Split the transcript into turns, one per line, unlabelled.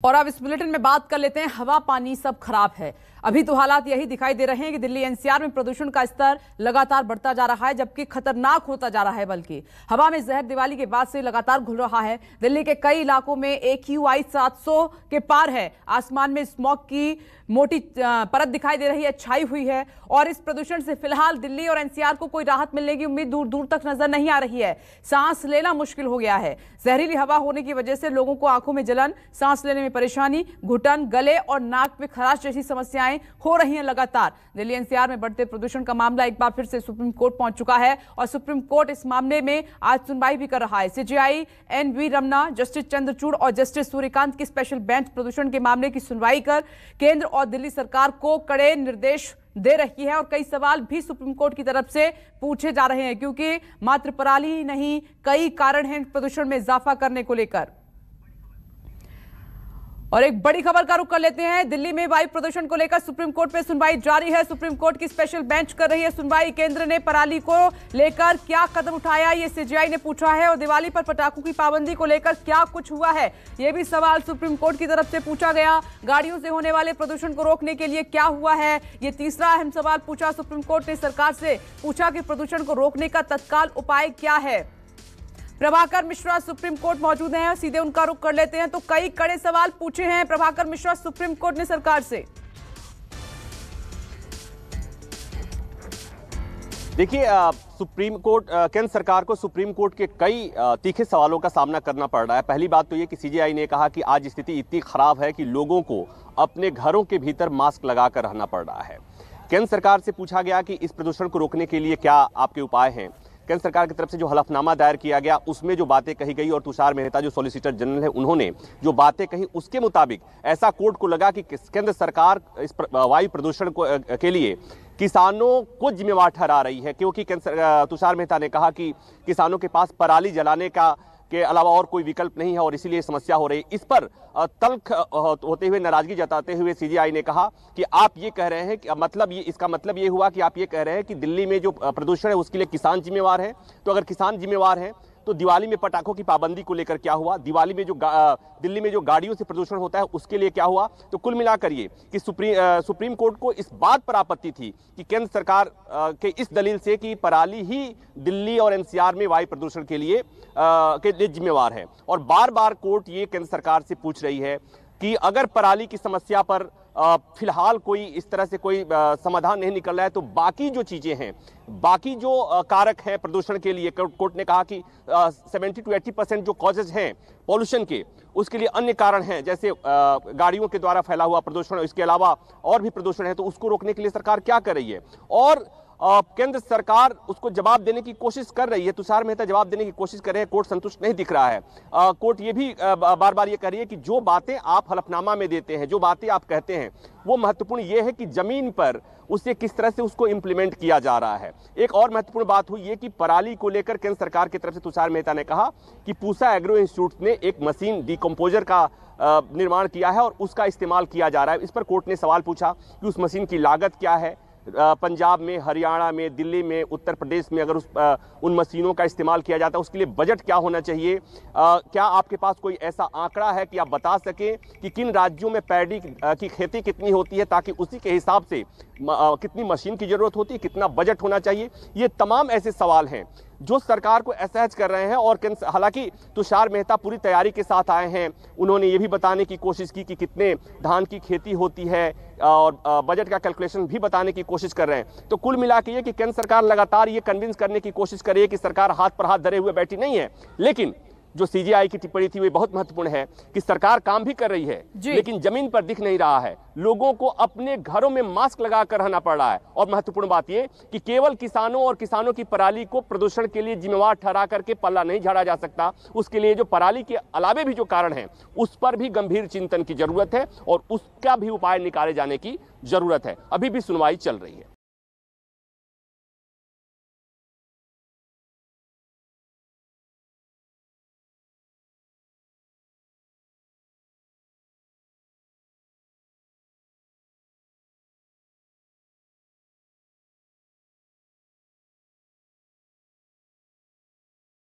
और अब इस बुलेटिन में बात कर लेते हैं, हवा पानी सब खराब है। अभी तो हालात यही दिखाई दे रहे हैं कि दिल्ली एनसीआर में प्रदूषण का स्तर लगातार बढ़ता जा रहा है, जबकि खतरनाक होता जा रहा है। बल्कि हवा में जहर दिवाली के बाद से लगातार घुल रहा है। दिल्ली के कई इलाकों में AQI 700 के पार है। आसमान में स्मॉग की मोटी परत दिखाई दे रही है, छाई हुई है। और इस प्रदूषण से फिलहाल दिल्ली और एनसीआर को कोई राहत मिलने की उम्मीद दूर दूर तक नजर नहीं आ रही है। सांस लेना मुश्किल हो गया है। जहरीली हवा होने की वजह से लोगों को आंखों में जलन, सांस लेने में परेशानी, घुटन, गले और नाक में खराश जैसी समस्याएं हो रही हैं लगातार। दिल्ली एनसीआर में बढ़ते प्रदूषण का मामला एक बार फिर से सुप्रीम कोर्ट पहुंच चुका है और सुप्रीम कोर्ट इस मामले में आज सुनवाई भी कर रहा है। CJI NV Ramana, justice Chandrachud और जस्टिस सूर्यकांत की स्पेशल बेंच प्रदूषण के मामले की सुनवाई कर केंद्र और दिल्ली सरकार को कड़े निर्देश दे रही है। और कई सवाल भी सुप्रीम कोर्ट की तरफ से पूछे जा रहे हैं, क्योंकि मात्र पराली ही नहीं, कई कारण हैं प्रदूषण में इजाफा करने को लेकर। और एक बड़ी खबर का रुख कर लेते हैं। दिल्ली में वायु प्रदूषण को लेकर सुप्रीम कोर्ट में सुनवाई जारी है। सुप्रीम कोर्ट की स्पेशल बेंच कर रही है सुनवाई। केंद्र ने पराली को लेकर क्या कदम उठाया, ये CJI ने पूछा है। और दिवाली पर पटाखों की पाबंदी को लेकर क्या कुछ हुआ है, ये भी सवाल सुप्रीम कोर्ट की तरफ से पूछा गया। गाड़ियों से होने वाले प्रदूषण को रोकने के लिए क्या हुआ है, ये तीसरा अहम सवाल पूछा। सुप्रीम कोर्ट ने सरकार से पूछा कि प्रदूषण को रोकने का तत्काल उपाय क्या है। प्रभाकर मिश्रा सुप्रीम कोर्ट मौजूद हैं, सीधे उनका रुख कर लेते हैं। तो कई कड़े सवाल पूछे हैं प्रभाकर मिश्रा सुप्रीम कोर्ट ने सरकार से।
देखिए, सुप्रीम कोर्ट केंद्र सरकार को सुप्रीम कोर्ट के कई तीखे सवालों का सामना करना पड़ रहा है। पहली बात तो ये कि CJI ने कहा कि आज स्थिति इतनी खराब है कि लोगों को अपने घरों के भीतर मास्क लगाकर रहना पड़ रहा है। केंद्र सरकार से पूछा गया कि इस प्रदूषण को रोकने के लिए क्या आपके उपाय हैं। केंद्र सरकार की तरफ से जो हलफनामा दायर किया गया उसमें जो बातें कही गई और तुषार मेहता जो सॉलिसिटर जनरल है उन्होंने जो बातें कही उसके मुताबिक ऐसा कोर्ट को लगा कि केंद्र सरकार इस वायु प्रदूषण के लिए किसानों को जिम्मेवार ठहरा रही है, क्योंकि तुषार मेहता ने कहा कि किसानों के पास पराली जलाने के अलावा और कोई विकल्प नहीं है और इसीलिए समस्या हो रही है। इस पर तल्ख होते हुए, नाराजगी जताते हुए CJI ने कहा कि आप ये कह रहे हैं कि इसका मतलब ये हुआ कि आप ये कह रहे हैं कि दिल्ली में जो प्रदूषण है उसके लिए किसान जिम्मेवार है। तो अगर किसान जिम्मेवार हैं तो दिवाली में पटाखों की पाबंदी को लेकर क्या हुआ, दिवाली में जो दिल्ली में जो गाड़ियों से प्रदूषण होता है उसके लिए क्या हुआ। तो कुल मिलाकर ये कि सुप्रीम कोर्ट को इस बात पर आपत्ति थी कि केंद्र सरकार के इस दलील से कि पराली ही दिल्ली और NCR में वायु प्रदूषण के लिए जिम्मेवार है। और बार बार कोर्ट ये केंद्र सरकार से पूछ रही है कि अगर पराली की समस्या पर फिलहाल कोई इस तरह से कोई समाधान नहीं निकल रहा है तो बाकी जो चीजें हैं, बाकी जो कारक हैं प्रदूषण के लिए, कोर्ट ने कहा कि 70 to 80% जो कॉजेज हैं पॉल्यूशन के, उसके लिए अन्य कारण हैं, जैसे गाड़ियों के द्वारा फैला हुआ प्रदूषण, इसके अलावा और भी प्रदूषण है। तो उसको रोकने के लिए सरकार क्या कर रही है और केंद्र सरकार उसको जवाब देने की कोशिश कर रही है। तुषार मेहता जवाब देने की कोशिश कर रहे हैं, कोर्ट संतुष्ट नहीं दिख रहा है। कोर्ट ये भी बार बार ये कह रही है कि जो बातें आप हलफनामा में देते हैं, जो बातें आप कहते हैं, वो महत्वपूर्ण ये है कि जमीन पर उसे किस तरह से उसको इंप्लीमेंट किया जा रहा है। एक और महत्वपूर्ण बात हुई ये कि पराली को लेकर केंद्र सरकार की तरफ से तुषार मेहता ने कहा कि पूसा एग्रो इंस्टीट्यूट ने एक मशीन डिकम्पोजर का निर्माण किया है और उसका इस्तेमाल किया जा रहा है। इस पर कोर्ट ने सवाल पूछा कि उस मशीन की लागत क्या है। पंजाब में, हरियाणा में, दिल्ली में, उत्तर प्रदेश में अगर उन मशीनों का इस्तेमाल किया जाता है उसके लिए बजट क्या होना चाहिए। क्या आपके पास कोई ऐसा आंकड़ा है कि आप बता सकें कि किन राज्यों में पैडी की खेती कितनी होती है, ताकि उसी के हिसाब से कितनी मशीन की जरूरत होती है, कितना बजट होना चाहिए। ये तमाम ऐसे सवाल हैं जो सरकार को असहज कर रहे हैं। और हालांकि तुषार मेहता पूरी तैयारी के साथ आए हैं, उन्होंने ये भी बताने की कोशिश की कि कितने धान की खेती होती है और बजट का कैलकुलेशन भी बताने की कोशिश कर रहे हैं। तो कुल मिला के ये कि केंद्र सरकार लगातार ये कन्विंस करने की कोशिश कर रही है कि सरकार हाथ पर हाथ धरे हुए बैठी नहीं है। लेकिन जो CJI की टिप्पणी थी वो बहुत महत्वपूर्ण है कि सरकार काम भी कर रही है लेकिन जमीन पर दिख नहीं रहा है। लोगों को अपने घरों में मास्क लगाकर रहना पड़ रहा है। और महत्वपूर्ण बात ये कि केवल किसानों और किसानों की पराली को प्रदूषण के लिए जिम्मेवार ठहरा करके पल्ला नहीं झाड़ा जा सकता। उसके लिए जो पराली के अलावे भी जो कारण हैं उस पर भी गंभीर चिंतन की जरूरत है और उसका भी उपाय निकाले जाने की जरूरत है। अभी भी सुनवाई चल रही है।